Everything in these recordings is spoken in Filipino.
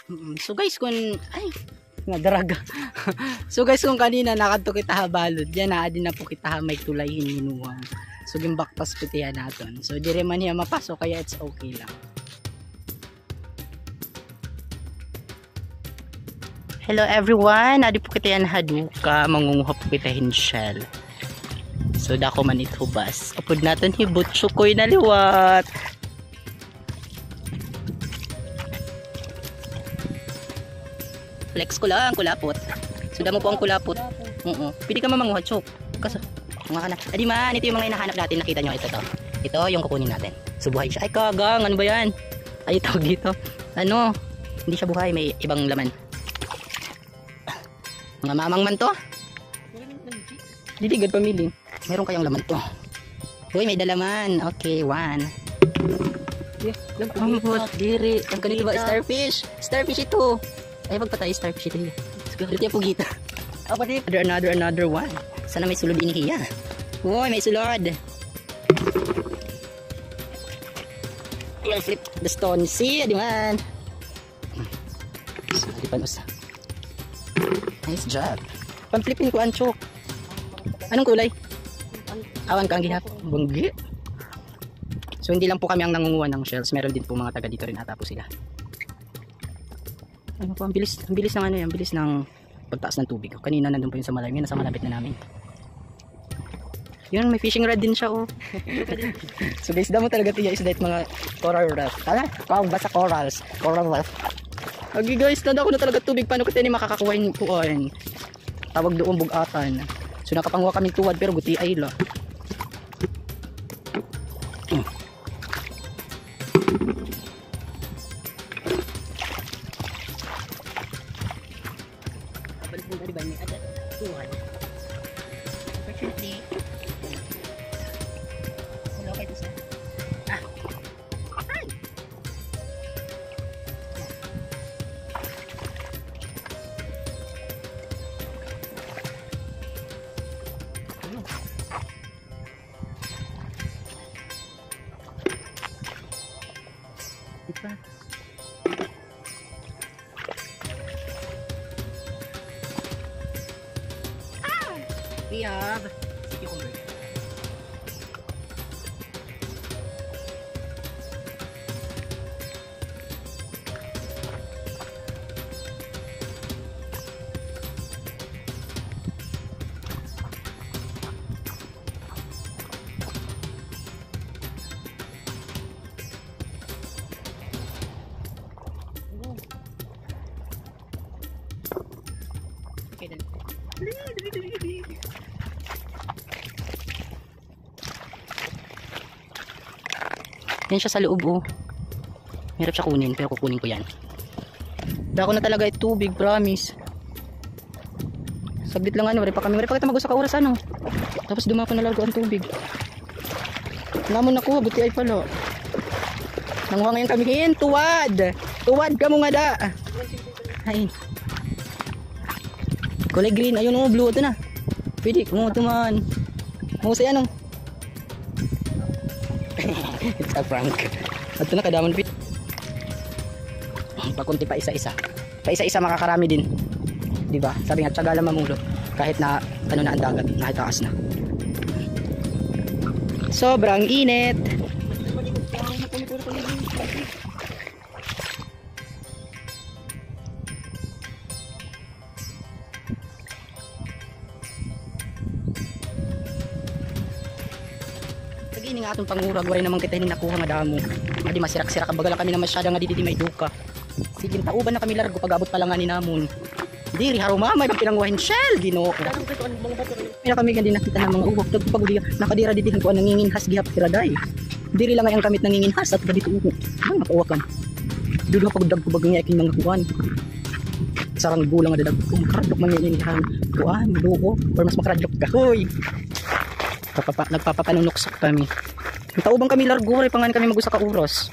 So guys, kung ay nadaraga. So guys, kung kanina nakadto kita habalod, yan na din na po kita may tulay hininuan. So gimbakpas putihan naton. So dire man niya mapasok kaya it's okay lang. Hello everyone, adi po kita yan haduka, mangunguha po kita hinshell. So dako man ito bas. Upod natin hibutso ko'y naliwat. Flex ko lang, kulapot. So damo po ang kulapot. Pwede ka mamanguha, chok. Kaso, mga ka na. Adi man, ito yung mga hinahanap natin. Nakita nyo, ito to. Ito yung kukunin natin. So buhay siya. Ay kagang, ano ba yan? Ay tawag dito. Ano? Hindi siya buhay, may ibang laman. Mga mamang man to. Didigad pamili. Meron kayang laman to. Uy, may dalaman. Okay, 1. Ang bot, diri. Ang ganito ba? Starfish. Starfish ito. Ay, magpatay starfish ito. Dito yung pugita. Another one. Sana may sulod inihiya. Uy, may sulod. I'll flip the stone. See, di man. So, di panos. Nice job. Pang-flipin ko, Anchok. Anong kulay? Awan ka ang ginap. Bunggi. So, hindi lang po kami ang nangunguha ng shells. Meron din po mga taga dito rin ata po sila. Ano po, ang bilis ng ano yan, bilis ng pagtaas ng tubig. Kanina nandun po yung sa malalim, yun nasa malapit na namin. Yun, may fishing rod din siya, oh. So guys, damo talaga tiya isda at mga coral reef. Tala, basta corals. Coral reef. Okay guys, nanda ako na talaga tubig. Paano ko tayo makakakuha yung puan? Tawag doon bugatan. So nakapanguha kami tuwad pero guti ay la. We have cucumber. Okay, then. Yan siya sa loob, oh. Hirap siya kunin, pero kukunin ko yan. Dako na talaga ito tubig, promise. Saglit lang ano, wala pa kita mag-usa ka oras ano. Tapos dumako na largo ang tubig. Wala mo nakuha, buti ay pala. Nanguha ngayon kami hin, tuwad. Tuwad ka mo nga da. Ay. Kulay green, ayun oh, blue ito na. Pwede, kung ito man. Mahusay ano. It's a prank. At ito na kadamon pit. Pakunti pa isa-isa. Pa isa-isa makakarami din. Diba? Sabi nga, tsaga lang mamulo. Kahit na ano na ang dagat, nakitaas na. Sobrang init. Ini nga atong pangurag waray naman kita hindi nakuha nga damo. Adi masirak-sirak baga lang kami na masyada nga didi may duka. Sige tauban na kami largo pag abot pa lang nga ni namon. Diri haruma may pinanguhin shell Ginoo. Pila kami nga din nakita ng mga uwak pag nakadira didi ko nanginginhas gihap tiraday. Diri lang ang kamit nanginginhas at dito uko. Ay makuwakan. Dudu pag dag ko bagay aking mga kuan. Sarang bulang nga dadag ko makradok man yan kuan duo or mas makradok ka. Hoy. Nagpapapanunuksak kami. Taubang kami largo, rin pangan kami mag-usa ka oras.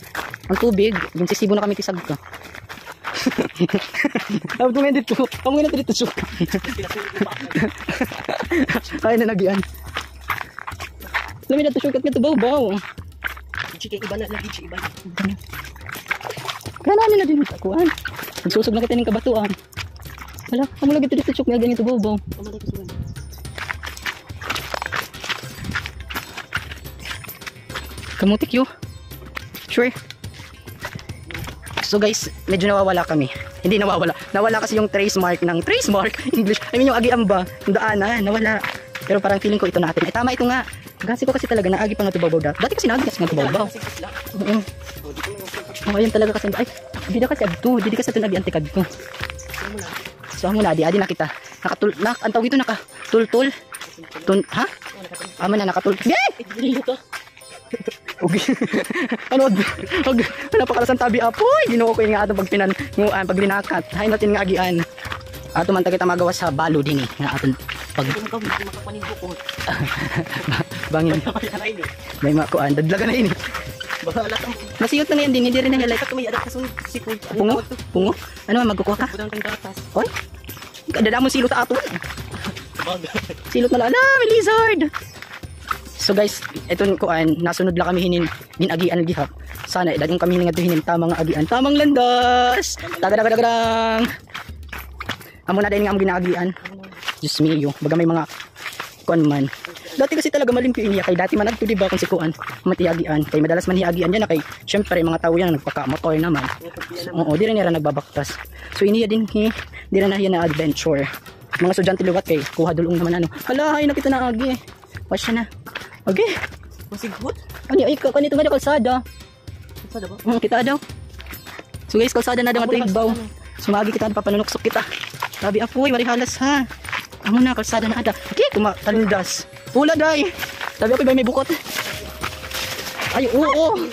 Ang tubig, ginsisibo na kami tisag ka. Tapos kumain dito, pamungan natin dito. Kaya na nagyan. Lamin na ito sugat nga ito, baw-baw. Ichi kay iba na, ichi iba. Kaya namin na din ito, kuhan. Nagsusog na kita ng kabatuan. Hala, amo lagi dito chok nga ganito bobo. Kamutik yo. Sure. So guys, medyo nawawala kami. Hindi nawawala. Nawala kasi yung trace mark English. I mean yung agian ba? Yung daanan, nawala. Pero parang feeling ko ito natin. Eh tama ito nga. Gasi ko kasi talaga naagi pa nga tubabaw dati. Dati kasi naagi kasi nga tubabaw. Oh, ayun talaga kasi. Ay, di na kasi agto. Di kasi ito nagi antikad ko. So amo na adi na kita. Nakatul ang tawag ito nakatultul. Ha? Amo na nakatul. Ano napakalasan tabi apoy ginoo ko nga ato pag linakat hay natin nga agian ato man kita magawa sa balo din nga aton pag bangin may makuan dadlaga na ini masiyot na yan din hindi rin na highlight pungo ano man magkukuha ka oy kada mo silot aton silot na lala may lizard. So guys, ito kuan nasunod lang kami hinagian gihap. Sana dagang kami nga hinin tamang agian, tamang landas. Tagadagadagang. Amo na din nga ang ginaagian. Diyos mio, baga may mga kuan man. Dati kasi talaga malimpi niya kay dati man adto di ba kun si kuan matiagian. Kay madalas man hiagian niya na kay syempre mga tao yan nagpaka-motor naman. Oo, di rin nila nagbabaktas. So iniya din di rin na hiya na adventure. Mga estudyante liwat kay kuha dulong naman ano. Hala, hay nakita na agi. Pasya na. Okay. Masigot? Ano ay kanito nga kalsada. Kalsada ba? Kita daw. So guys, kalsada na daw ato igbaw. Sumagi kita papanunuksok kita. Sabi apoy, marihalas ha. Amo na kalsada na ada. Okay, kumatalundas. Pula day. Sabi apoy may bukot. Ay, oo.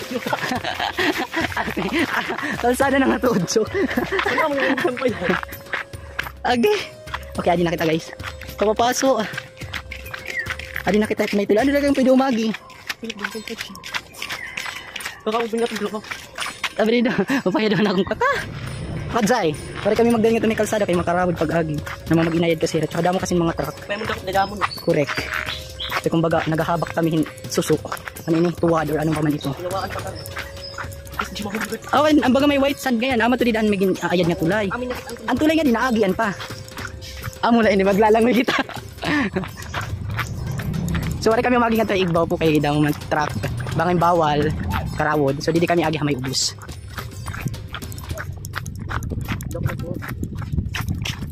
Kalsada na nga tudso. Ano mo yung sampay? Okay. Okay, adi na kita guys. Kapapaso. Adi na kita may tula. Ano lang yung pwede umagi? Kakaubing natin dito ko. Sabi rin daw, upaya daw na akong kaka. Kadzay, pare kami magdaling ito may kalsada kay makarawid pag-agi. Naman mag-inayad kasi. Tsaka damo kasi mga truck. Kaya mo dadamon. Correct. Kasi kumbaga, naghahabak kami suso. Ano ini? Tuwad or anong paman ito. Pinawaan pa kami. Oh, ang baga may white sand ganyan. Ama to di daan may ayad nga tulay. Ang tulay nga din, naagian pa. Amo na ini, maglalangoy kita. So wala kami umagi nga ito igbaw po kay daw man truck. Bangin bawal, karawod. So didi kami agi hamay ubus.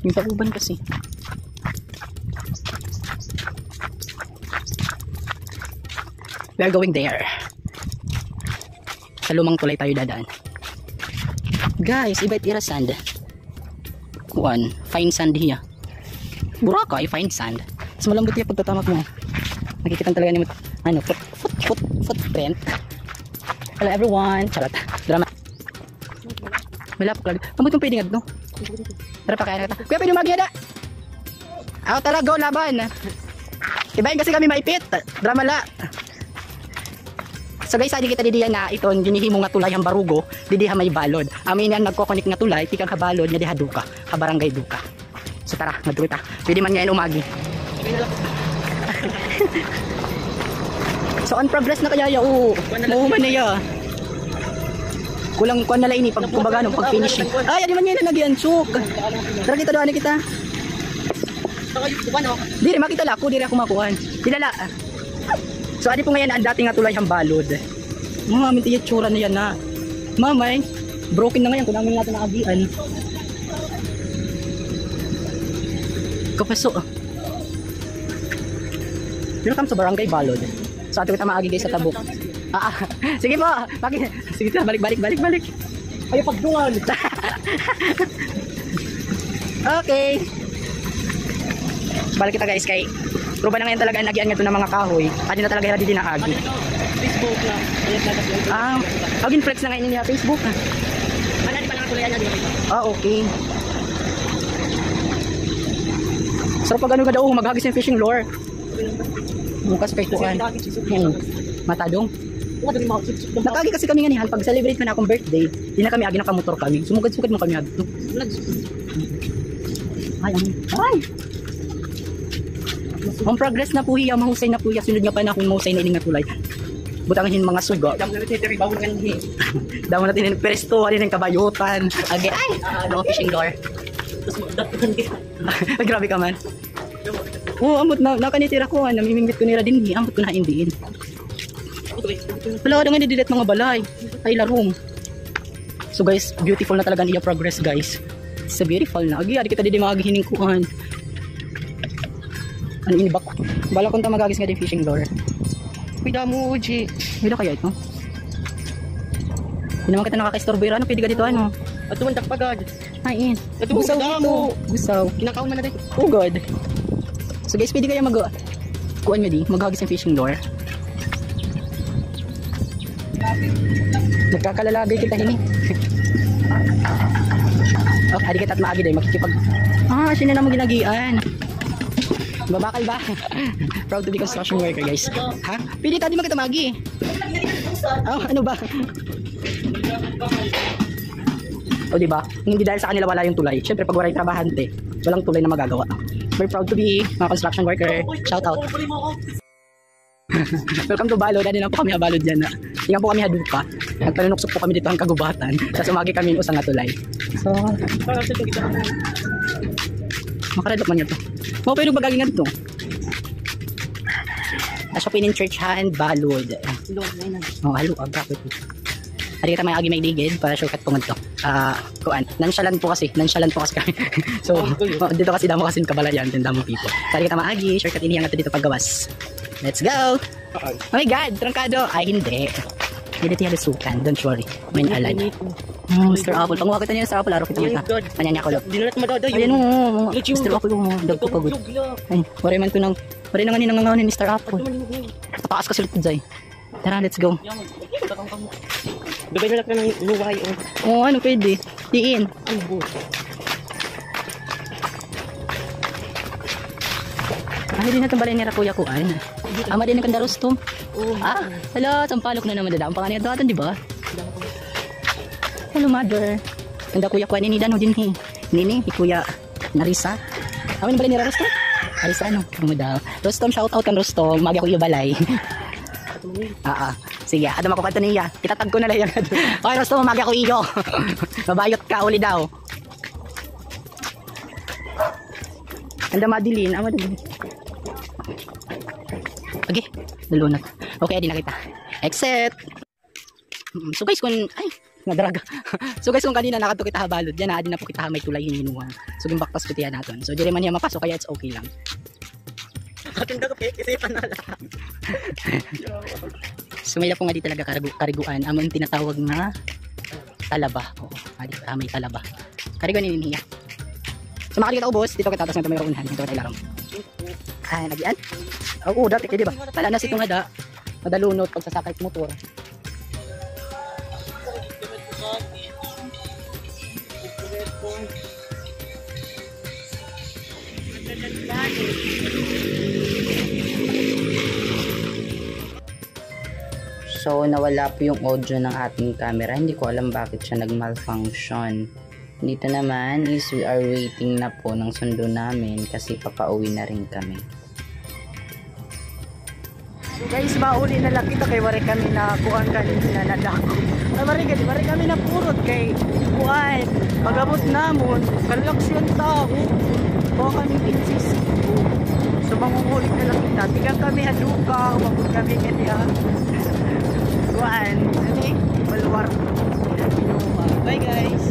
Yung pauban kasi. We are going there. Sa lumang tulay tayo dadaan. Guys, iba itira sand. Kuan, fine sand hiya. Boracay, fine sand. Mas malambot yung pagtatamak mo. Nakikita talaga ni ano, footprint. Hello everyone. Charot. Drama. Wala pa klag. Amo tong pwede nga no. Tara pa kaya ta. Kuya pwede magyada. Ako tara go laban. Ibahin kasi kami maipit. Drama la. So guys, adi kita didiya na iton ginihimo nga tulay ang barugo, didiha may balod. Amin yan nagko-connect nga tulay, pikang kabalod nga diha duka, ka barangay duka. So tara, maduri ta. Pwede man ngayon umagi. So on progress na kaya ya muuman na ya. Kulang kuan na lang ini pag kumbaga no pag finishing. Ay, di man ngayon nagyansuk. Tara kita doan kita. Diri makita la ako, diri ako makuan. Dilala. So adi po ngayon ang dating nga tulay ang balod. Mga minti yung tsura na yan na. Mamay, broken na ngayon kung namin natin naagian. Kapaso. Welcome sa barangay balod. So ato kita maagi guys sa tabok. Sige po. Sige ta, balik. Ay pagduan. Okay. Balik kita guys kay proba na ngayon talaga nagian nga ito ng mga kahoy. Adi na talaga hira di naagi. Facebook na. Agin flex na ngayon niya Facebook. Ano di pa lang tuloyan niya dito. Okay. Sarap pag ano ka daw maghagis yung fishing lure. Bukas kay kuan. Matadong. Nakagi kasi kami nga nihan pag celebrate man akong birthday, di na kami agi nakamotor kami. Sumugad-sugad mo kami adto. Ay. On progress na po hiya, mahusay na po hiya. Sunod nga pa na akong mahusay na ining nga tulay. Butangahin mga suga. Damo natin yung presto, ano yung kabayutan. Again, ay! Ano fishing lure. Tapos magdatakan kita. Grabe ka man. Oo, amot na. Nakanitira ko, namimingit ko nila din. Amot ko na indiin. Wala ka nga nidilet mga balay. Ay, larong. So guys, beautiful na talaga niya progress guys. It's a beautiful na. Agi, adi kita di magahining kuhan. Ano inibak? Bala kong magagis nga din fishing lure. Uy, damo, Uji. Wala kaya ito? Hindi naman kita nakaka-istorbo. Ano, pwede ka dito ano? At tumandak pagad. Ay, Ito, busaw damo. dito. Busaw. Kinakaon man na dito. Oh god. So guys, pwede kaya kuhan nyo di, maghagis ng fishing lure. Nagkakalalagay kita hini. Oh, adi kita at maagi day, makikipag... sino naman ginagian? Babakal ba? Proud to be construction worker guys. Ha? Pwede tayo di makita magi. Oh, ano ba? O diba? Hindi dahil sa kanila wala yung tulay. Siyempre pag wala yung trabahante, walang tulay na magagawa. Very proud to be mga construction worker. Shout out. Welcome to Balod. Dali lang po kami Balod dyan. Tingnan po kami haduka. Nagpanunuksok po kami dito ang kagubatan. Tapos umagi kami usang nga tulay. So, makaradok man yun to. Oh, pero bagagin nga dito. Nasa pinin church hand Balod. Oh, halo. Agapit. Hari kita may agi may digid para shortcut po ngadto. Kuan, nonchalant po kasi kami. So, dito kasi damo kasi kabalayan din damo people. Hari kita maagi, shortcut ini nga dito paggawas. Let's go. Oh my god, trangkado. Ay hindi. Hindi tiya lusukan, don't worry. May naalala. Mr. Apple, panguha kita niya Mr. Apple, araw kita niya. Kanya ko lo. Di na natin madadayo. Ayan mo, Mr. Apple mo, dagko pagod. Ay, wari man to nang, wari na nga ni nangangaw ni Mr. Apple. Tapakas ka sulit dyan. Tara, let's go. Gabay na lang ka ng luway. Oo, ano pwede? Diin. Ano po? Hindi na itong balay nila kuya kuan. Ama din ang kandaros to. Hala, sampalok na naman dada. Ang pangalan ito di ba? Hello mother. Kanda kuya kuan ini dan din hi. Nini, kuya Narisa. Amin balay nila Rostom? Narisa ano? Ano daw? Rostom, shout out kan Rostom. Magi kuya balay. Sige, ada makukanto niya. Itatag ko na lang yan. Okay, Rostom, magi ako iyo. Mabayot ka uli daw. Anda madilin, madilin. Okay, dalunat. Okay, adi na kita. Exit. So guys, kung nadraga. So guys, kung kanina nakato kita habalod, diyan na adi na po kita may tulay hininuha. So gimbakpas ko tiyan naton. So dire man niya mapasok kaya it's okay lang. Akin daw kasi panala. So may po nga di talaga kariguan. Amon tinatawag na talaba. Oo, may talaba. Kariguan ini niya. So makikita ubos, dito kita tapos na may runhan. Dito kita ilarong. Nagyan? Oo, dati di ba? Tala na si itong hada. Madalunot pag sasakay sa motor. So, nawala po yung audio ng ating camera. Hindi ko alam bakit siya nag-malfunction. Dito naman is we are waiting na po ng sundo namin kasi papauwi na rin kami. So guys, mauli na lang kita kay wari kami na kuhan kanina na dako. Wari kami na purot kay kuhan. Pagabot namon, kalaksyon tao. Kuha kami kinsisi. So mangungulit na lang kita. Tigang kami aduka, umabot kami kanya. Kuhan, balwar. Bye guys.